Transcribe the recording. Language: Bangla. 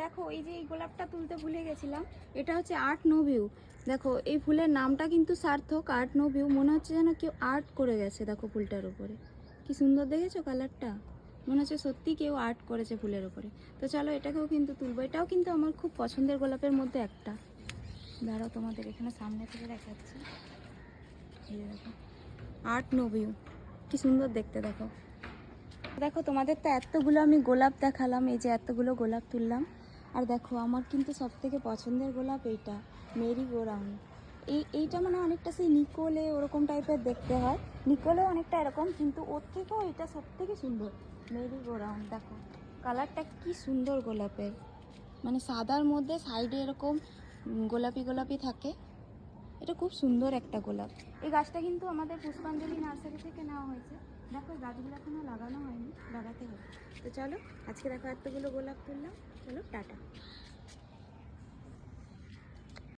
দেখো এই যে এই গোলাপটা তুলতে ভুলে গেছিলাম, এটা হচ্ছে আর্ট নো ভিউ। দেখো এই ফুলের নামটা কিন্তু সার্থক, আর্ট নো ভিউ। মনে হচ্ছে যেন কেউ আর্ট করে গেছে। দেখো ফুলটার উপরে কি সুন্দর দেখেছো কালারটা, মনে হচ্ছে সত্যি কেউ আর্ট করেছে ফুলের উপরে। তো চলো এটাকেও কিন্তু তুলবো, এটাও কিন্তু আমার খুব পছন্দের গোলাপের মধ্যে একটা। দাঁড়াও তোমাদের এখানে সামনে থেকে দেখাচ্ছি। এই দেখো আর্ট নো ভিউ, কি সুন্দর দেখতে। দেখো দেখো তোমাদের তো এতগুলো আমি গোলাপ দেখালাম, এই যে এতগুলো গোলাপ তুললাম। আর দেখো আমার কিন্তু সব থেকে পছন্দের গোলাপ এইটা, মেরি গো রাউন্ড। এইটা মানে অনেকটা সেই নিকোলে ওরকম টাইপের দেখতে হয়, নিকোলেও অনেকটা এরকম, কিন্তু ওর থেকেও এটা সব থেকে সুন্দর, মেরি গো রাউন্ড। দেখো কালারটা কি সুন্দর গোলাপের, মানে সাদার মধ্যে সাইডে এরকম গোলাপি গোলাপি থাকে। এটা খুব সুন্দর একটা গোলাপ। এই গাছটা কিন্তু আমাদের পুষ্পাঞ্জলি নার্সারি থেকে নেওয়া হয়েছে। দেখো এই গাছগুলো এখনো লাগানো হয়নি, লাগাতে হবে। তো চলো আজকে দেখো এতগুলো গোলাপ তুললাম, চলো টাটা।